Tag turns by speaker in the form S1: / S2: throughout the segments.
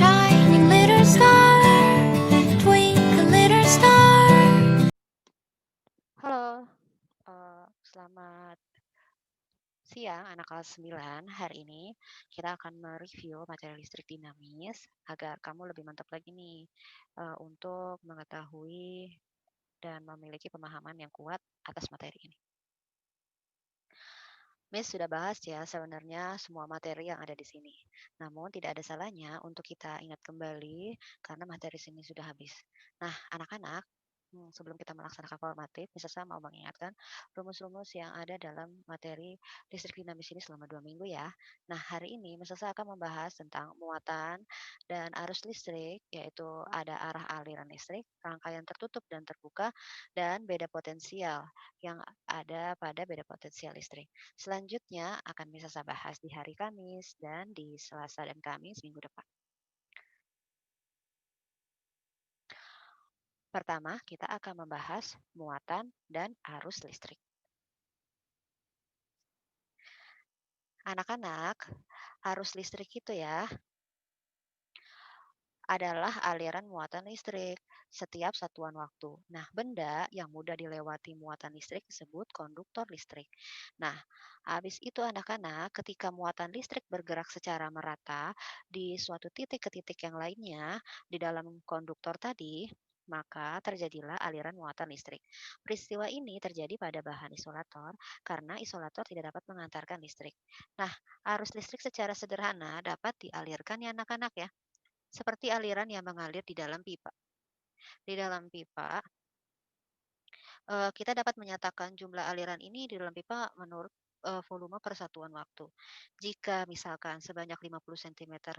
S1: shining little star, twinkle little star.
S2: Halo, selamat siang anak kelas 9. Hari ini kita akan mereview materi listrik dinamis agar kamu lebih mantap lagi nih untuk mengetahui dan memiliki pemahaman yang kuat atas materi ini. Miss sudah bahas ya sebenarnya semua materi yang ada di sini. Namun tidak ada salahnya untuk kita ingat kembali karena materi sini sudah habis. Nah, anak-anak, sebelum kita melaksanakan formatif, Miss Sasa mau mengingatkan rumus-rumus yang ada dalam materi listrik dinamis ini selama 2 minggu ya. Nah, hari ini Miss Sasa akan membahas tentang muatan dan arus listrik, yaitu ada arah aliran listrik, rangkaian tertutup dan terbuka, dan beda potensial yang ada pada beda potensial listrik. Selanjutnya akan bisa saya bahas di hari Kamis dan di Selasa dan Kamis minggu depan. Pertama, kita akan membahas muatan dan arus listrik. Anak-anak, arus listrik itu ya adalah aliran muatan listrik setiap satuan waktu. Nah, benda yang mudah dilewati muatan listrik disebut konduktor listrik. Nah, habis itu anak-anak, ketika muatan listrik bergerak secara merata di suatu titik ke titik yang lainnya di dalam konduktor tadi, maka terjadilah aliran muatan listrik. Peristiwa ini terjadi pada bahan isolator karena isolator tidak dapat mengantarkan listrik. Nah, arus listrik secara sederhana dapat dialirkan ya anak-anak ya seperti aliran yang mengalir di dalam pipa. Di dalam pipa, kita dapat menyatakan jumlah aliran ini di dalam pipa menurut volume per satuan waktu. Jika misalkan sebanyak 50 cm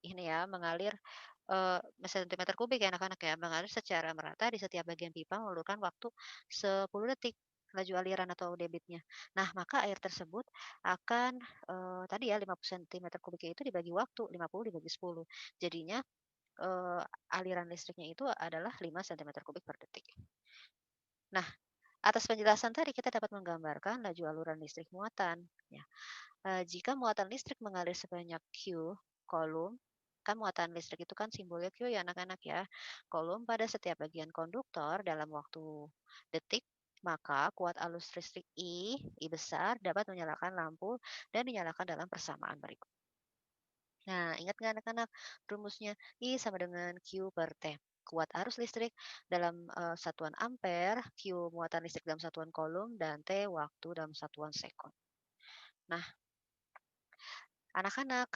S2: ini ya mengalir sentimeter kubik ya anak-anak ya, mengalir secara merata di setiap bagian pipa memerlukan waktu 10 detik laju aliran atau debitnya. Nah, maka air tersebut akan tadi ya 50 cm kubiknya itu dibagi waktu, 50 dibagi 10. Jadinya eee, aliran listriknya itu adalah 5 cm kubik per detik. Nah, atas penjelasan tadi kita dapat menggambarkan laju aluran listrik muatan, ya. Jika muatan listrik mengalir sebanyak Q kolom, kan muatan listrik itu kan simbolnya Q ya anak-anak ya, kolom pada setiap bagian konduktor dalam waktu detik, maka kuat arus listrik I besar dapat menyalakan lampu dan dinyalakan dalam persamaan berikut. Nah, ingat nggak anak-anak rumusnya? I sama dengan Q per T. Kuat arus listrik dalam satuan ampere, Q muatan listrik dalam satuan kolom, dan T waktu dalam satuan sekon. Nah, anak-anak,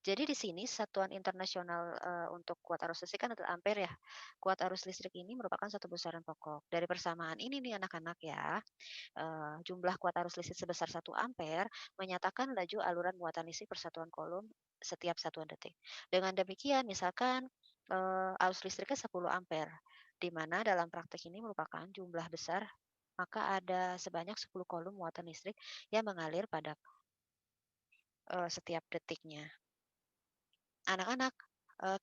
S2: jadi di sini satuan internasional untuk kuat arus listrik kan adalah ampere ya. Kuat arus listrik ini merupakan satu besaran pokok. Dari persamaan ini nih anak-anak ya, jumlah kuat arus listrik sebesar 1 ampere menyatakan laju aluran muatan listrik per satuan kolom setiap satuan detik. Dengan demikian, misalkan arus listriknya 10 ampere, di mana dalam praktek ini merupakan jumlah besar, maka ada sebanyak 10 kolom muatan listrik yang mengalir pada setiap detiknya. Anak-anak,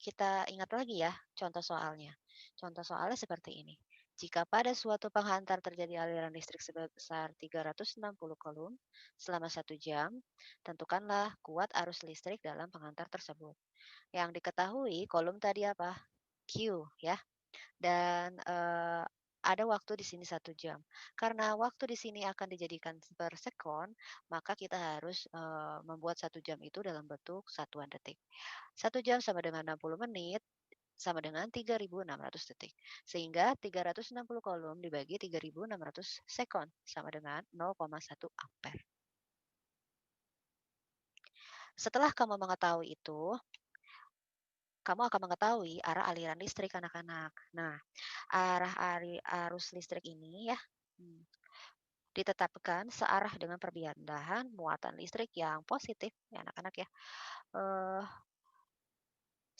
S2: kita ingat lagi ya contoh soalnya. Contoh soalnya seperti ini. Jika pada suatu penghantar terjadi aliran listrik sebesar 360 kolom selama 1 jam, tentukanlah kuat arus listrik dalam penghantar tersebut. Yang diketahui kolom tadi apa? Q ya. Dan ada waktu di sini 1 jam. Karena waktu di sini akan dijadikan per sekon, maka kita harus membuat 1 jam itu dalam bentuk satuan detik. 1 jam sama dengan 60 menit sama dengan 3.600 detik. Sehingga 360 kolom dibagi 3.600 sekon sama dengan 0,1 ampere. Setelah kamu mengetahui itu, kamu akan mengetahui arah aliran listrik anak-anak. Nah, arus listrik ini ya hmm, ditetapkan searah dengan perpindahan muatan listrik yang positif ya anak-anak ya. Eh,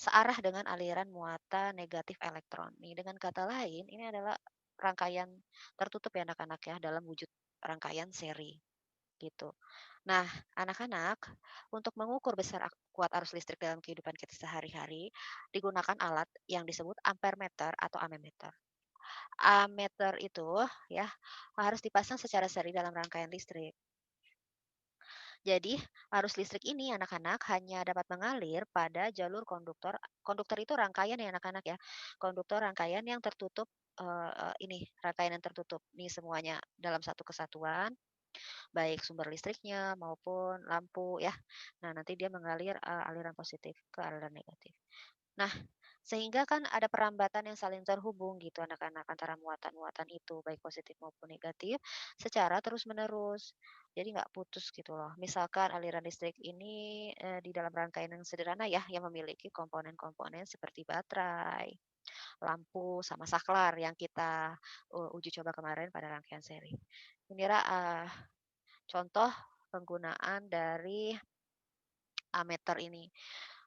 S2: Searah dengan aliran muatan negatif elektron. Nih, dengan kata lain, ini adalah rangkaian tertutup ya anak-anak ya dalam wujud rangkaian seri gitu. Nah, anak-anak, untuk mengukur besar kuat arus listrik dalam kehidupan kita sehari-hari, digunakan alat yang disebut ampermeter atau ammeter. Ammeter itu ya harus dipasang secara seri dalam rangkaian listrik. Jadi, arus listrik ini anak-anak hanya dapat mengalir pada jalur konduktor. Konduktor itu rangkaian ya anak-anak ya. Konduktor rangkaian yang tertutup ini rangkaian yang tertutup. Nih semuanya dalam satu kesatuan, baik sumber listriknya maupun lampu ya. Nah, nanti dia mengalir aliran positif ke aliran negatif. Nah, sehingga kan ada perambatan yang saling terhubung gitu anak-anak antara muatan-muatan itu baik positif maupun negatif secara terus-menerus. Jadi nggak putus gitu loh. Misalkan aliran listrik ini di dalam rangkaian yang sederhana ya yang memiliki komponen-komponen seperti baterai, lampu, sama saklar yang kita uji coba kemarin pada rangkaian seri. Ini contoh penggunaan dari ammeter ini.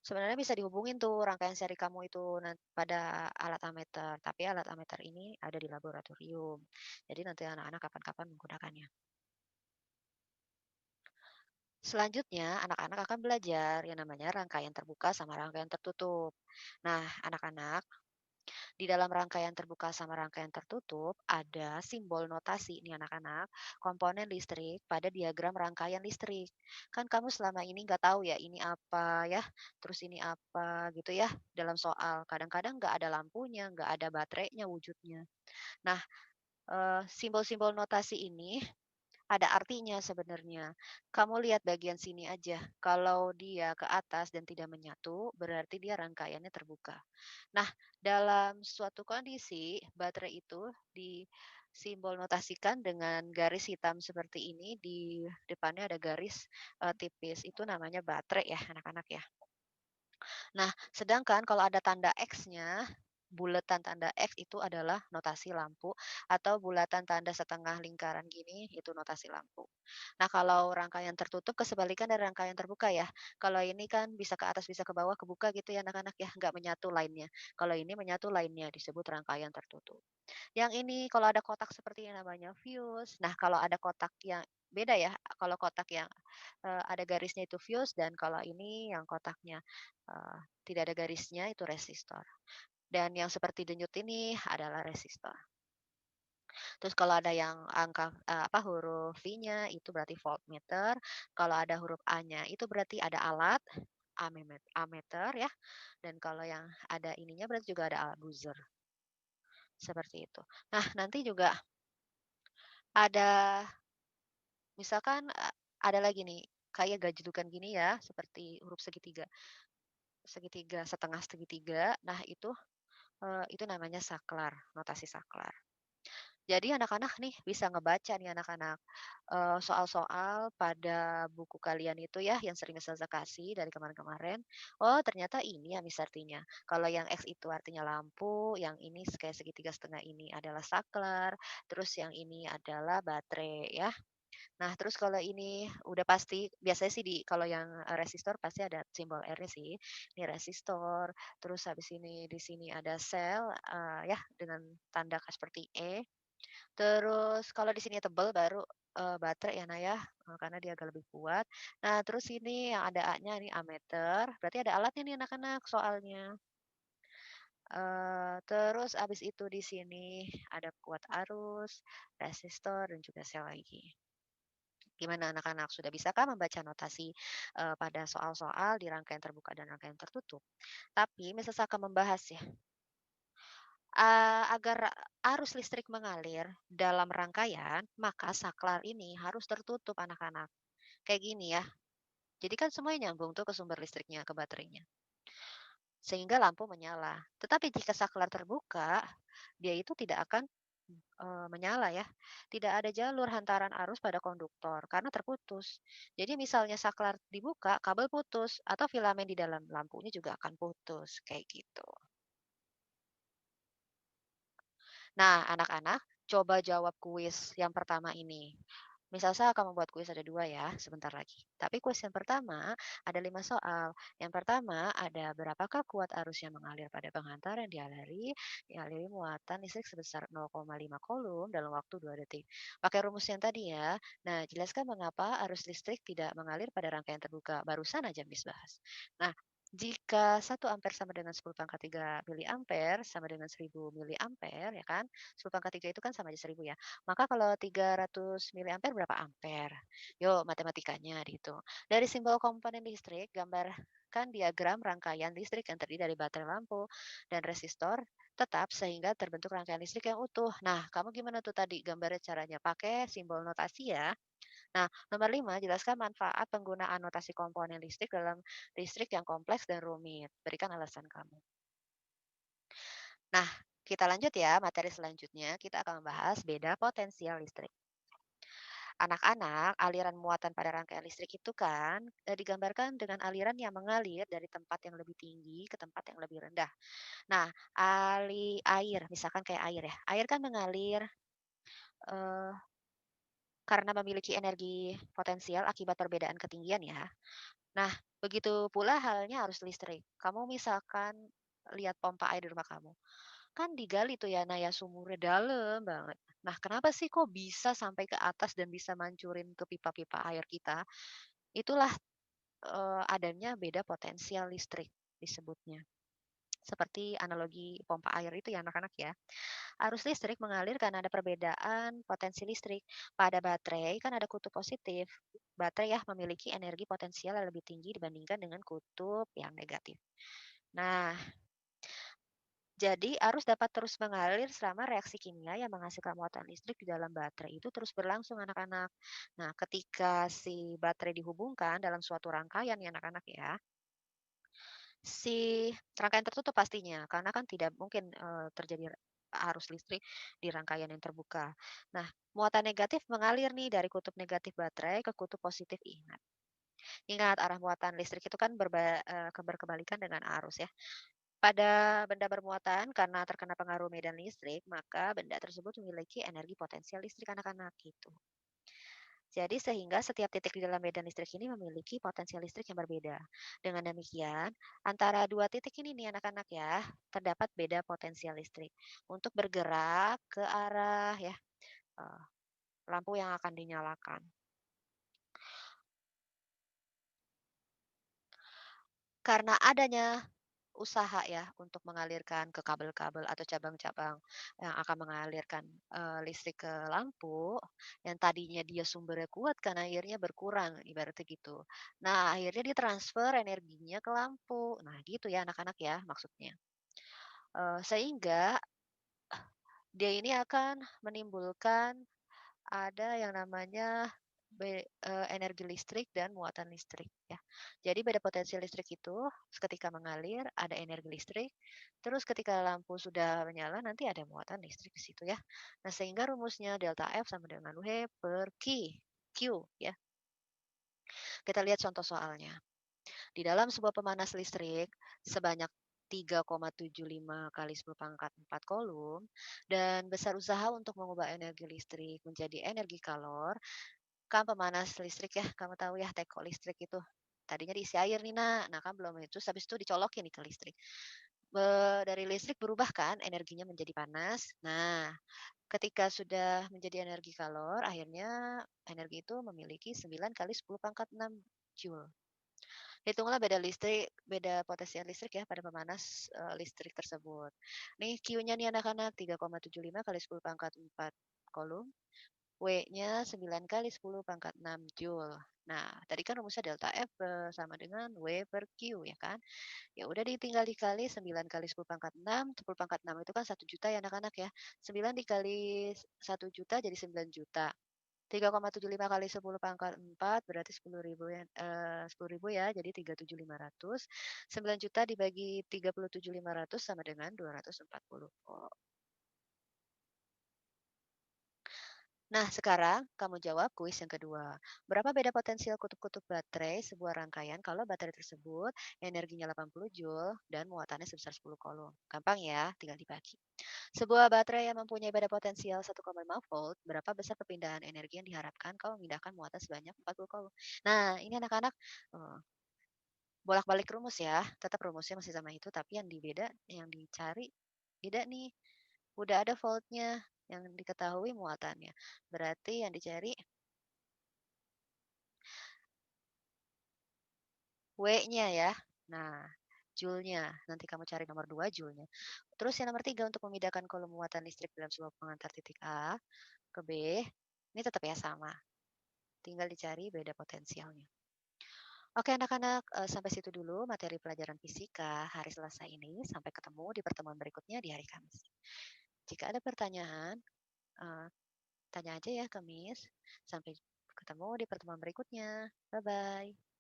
S2: Sebenarnya bisa dihubungin tuh rangkaian seri kamu itu pada alat ammeter, tapi alat ammeter ini ada di laboratorium. Jadi nanti anak-anak kapan-kapan menggunakannya. Selanjutnya, anak-anak akan belajar yang namanya rangkaian terbuka sama rangkaian tertutup. Nah, anak-anak, di dalam rangkaian terbuka sama rangkaian tertutup ada simbol notasi nih anak-anak, komponen listrik pada diagram rangkaian listrik. Kan kamu selama ini nggak tahu ya ini apa ya, terus ini apa gitu ya dalam soal. Kadang-kadang nggak ada lampunya, nggak ada baterainya wujudnya. Nah, simbol-simbol notasi ini ada artinya sebenarnya. Kamu lihat bagian sini aja. Kalau dia ke atas dan tidak menyatu, berarti dia rangkaiannya terbuka. Nah, dalam suatu kondisi, baterai itu disimbol notasikan dengan garis hitam seperti ini, di depannya ada garis tipis. Itu namanya baterai ya, anak-anak ya. Nah, sedangkan kalau ada tanda X-nya, bulatan tanda X itu adalah notasi lampu atau bulatan tanda setengah lingkaran gini itu notasi lampu. Nah, kalau rangkaian tertutup kesebalikan dari rangkaian terbuka ya. Kalau ini kan bisa ke atas bisa ke bawah kebuka gitu ya anak-anak ya, nggak menyatu lainnya. Kalau ini menyatu lainnya disebut rangkaian tertutup. Yang ini kalau ada kotak seperti yang namanya fuse. Nah, kalau ada kotak yang beda ya, kalau kotak yang ada garisnya itu fuse dan kalau ini yang kotaknya eee, tidak ada garisnya itu resistor. Dan yang seperti denyut ini adalah resistor. Terus kalau ada yang apa, huruf V-nya itu berarti voltmeter, kalau ada huruf A-nya itu berarti ada alat ammeter ya, dan kalau yang ada ininya berarti juga ada alat buzzer, seperti itu. Nah, nanti juga ada misalkan, ada lagi nih, kayak gajelukan gini ya, seperti huruf segitiga segitiga, setengah segitiga. Nah itu namanya saklar, notasi saklar. Jadi anak-anak nih bisa ngebaca nih anak-anak, soal-soal pada buku kalian itu ya yang sering Ustazah kasih dari kemarin-kemarin, oh ternyata ini ya Miss artinya. Kalau yang X itu artinya lampu, yang ini kayak segitiga setengah ini adalah saklar, terus yang ini adalah baterai ya. Nah, terus kalau ini udah pasti biasanya sih kalau yang, resistor pasti ada simbol R-nya sih. Ini resistor, terus habis ini di sini ada sel, ya dengan tanda seperti E. Terus kalau di sini tebel baru, baterai ya, Nak, ya, karena dia agak lebih kuat. Nah, terus ini yang ada A-nya ini ammeter, berarti ada alatnya nih anak-anak soalnya. Terus habis itu di sini ada kuat arus, resistor, dan juga sel lagi. Gimana anak-anak, sudah bisakah membaca notasi, pada soal-soal di rangkaian terbuka dan rangkaian tertutup? Tapi Mrs. akan membahas ya, agar arus listrik mengalir dalam rangkaian, maka saklar ini harus tertutup anak-anak. Kayak gini ya, jadi kan semuanya nyambung tuh ke sumber listriknya, ke baterainya, sehingga lampu menyala. Tetapi jika saklar terbuka, dia itu tidak akan menyala ya. Tidak ada jalur hantaran arus pada konduktor karena terputus. Jadi misalnya saklar dibuka, kabel putus atau filamen di dalam lampunya juga akan putus, kayak gitu. Nah, anak-anak, coba jawab kuis yang pertama ini. Misal saya akan membuat kuis ada 2 ya, sebentar lagi. Tapi kuis yang pertama ada 5 soal. Yang pertama ada berapakah kuat arus yang mengalir pada penghantar yang dialiri muatan listrik sebesar 0,5 coulomb dalam waktu 2 detik. Pakai rumus yang tadi ya. Nah, jelaskan mengapa arus listrik tidak mengalir pada rangkaian terbuka. Barusan aja Miss bahas. Nah, Jika 1 ampere sama dengan 10⁻³ miliampere sama dengan 1000 miliampere ya kan, 10⁻³ itu kan sama aja 1000 ya. Maka kalau 300 miliampere berapa ampere? Yuk matematikanya dihitung. Dari simbol komponen listrik, gambarkan diagram rangkaian listrik yang terdiri dari baterai lampu dan resistor tetap sehingga terbentuk rangkaian listrik yang utuh. Nah, kamu gimana tuh tadi gambarnya caranya? Pakai simbol notasi ya. Nah, nomor 5, jelaskan manfaat penggunaan notasi komponen listrik dalam listrik yang kompleks dan rumit. Berikan alasan kamu. Nah, kita lanjut ya, materi selanjutnya kita akan membahas beda potensial listrik. Anak-anak, aliran muatan pada rangkaian listrik itu kan digambarkan dengan aliran yang mengalir dari tempat yang lebih tinggi ke tempat yang lebih rendah. Nah, air, misalkan kayak air ya. Air kan mengalir eh, karena memiliki energi potensial akibat perbedaan ketinggian ya. Nah, begitu pula halnya arus listrik. Kamu misalkan lihat pompa air di rumah kamu, kan digali tuh ya Naya sumurnya dalam banget. Nah, kenapa sih kok bisa sampai ke atas dan bisa mancurin ke pipa-pipa air kita? Itulah adanya beda potensial listrik disebutnya. Seperti analogi pompa air itu ya anak-anak ya. Arus listrik mengalir karena ada perbedaan potensi listrik. Pada baterai kan ada kutub positif. Baterai ya memiliki energi potensial yang lebih tinggi dibandingkan dengan kutub yang negatif. Nah, jadi arus dapat terus mengalir selama reaksi kimia yang menghasilkan muatan listrik di dalam baterai itu terus berlangsung anak-anak. Nah, ketika si baterai dihubungkan dalam suatu rangkaian ya anak-anak ya, si rangkaian tertutup pastinya, karena kan tidak mungkin, terjadi arus listrik di rangkaian yang terbuka. Nah, muatan negatif mengalir nih dari kutub negatif baterai ke kutub positif ingat. Ingat arah muatan listrik itu kan berkebalikan dengan arus ya. Pada benda bermuatan karena terkena pengaruh medan listrik, maka benda tersebut memiliki energi potensial listrik anak-anak gitu. Jadi sehingga setiap titik di dalam medan listrik ini memiliki potensial listrik yang berbeda. Dengan demikian, antara dua titik ini nih anak-anak ya, terdapat beda potensial listrik untuk bergerak ke arah ya eh, lampu yang akan dinyalakan. Karena adanya usaha ya untuk mengalirkan ke kabel-kabel atau cabang-cabang yang akan mengalirkan listrik ke lampu yang tadinya dia sumbernya kuat kan akhirnya berkurang ibaratnya gitu. Nah, akhirnya ditransfer energinya ke lampu. Nah, gitu ya anak-anak ya maksudnya. Sehingga dia ini akan menimbulkan ada yang namanya energi listrik dan muatan listrik ya. Jadi beda potensi listrik itu ketika mengalir ada energi listrik, terus ketika lampu sudah menyala nanti ada muatan listrik di situ ya. Nah, sehingga rumusnya delta F sama dengan W per Q ya. Kita lihat contoh soalnya. Di dalam sebuah pemanas listrik sebanyak 3,75 kali 10 pangkat 4 kolom dan besar usaha untuk mengubah energi listrik menjadi energi kalor. Kan pemanas listrik ya, kamu tahu ya teko listrik itu. Tadinya diisi air nih, Nak. Nah, kan belum itu, habis itu dicolokin nih ke listrik. Dari listrik berubah kan energinya menjadi panas. Nah, ketika sudah menjadi energi kalor, akhirnya energi itu memiliki 9 kali 10 pangkat 6 joule. Hitunglah beda potensial listrik ya pada pemanas listrik tersebut. Nih Q-nya nih anak-anak 3,75 kali 10 pangkat 4 kolom. W-nya 9 kali 10 pangkat 6 joule. Nah, tadi kan rumusnya delta F sama dengan W per Q ya kan. Ya udah tinggal dikali 9 kali 10 pangkat 6, 10 pangkat 6 itu kan 1 juta ya anak-anak ya. 9 dikali 1 juta jadi 9 juta. 3,75 kali 10 pangkat 4 berarti 10.000 ya, 10.000 ya, jadi 37.500. 9 juta dibagi 37.500 sama dengan 240 volt. Nah, sekarang kamu jawab kuis yang kedua. Berapa beda potensial kutub-kutub baterai sebuah rangkaian kalau baterai tersebut energinya 80 joule dan muatannya sebesar 10 kolom? Gampang ya, tinggal dibagi. Sebuah baterai yang mempunyai beda potensial 1,5 volt, berapa besar perpindahan energi yang diharapkan kalau memindahkan muatan sebanyak 40 kolom? Nah, ini anak-anak eh, bolak-balik rumus ya. Tetap rumusnya masih sama itu, tapi yang dicari beda nih. Udah ada voltnya yang diketahui muatannya. Berarti yang dicari W-nya ya. Nah, Joule-nya. Nanti kamu cari nomor 2 joule-nya. Terus yang nomor 3 untuk memindahkan kolom muatan listrik dalam sebuah pengantar titik A ke B, ini tetap ya sama, tinggal dicari beda potensialnya. Oke anak-anak, sampai situ dulu materi pelajaran fisika hari Selasa ini. Sampai ketemu di pertemuan berikutnya di hari Kamis. Jika ada pertanyaan, eee, tanya aja ya ke Miss. Sampai ketemu di pertemuan berikutnya. Bye-bye.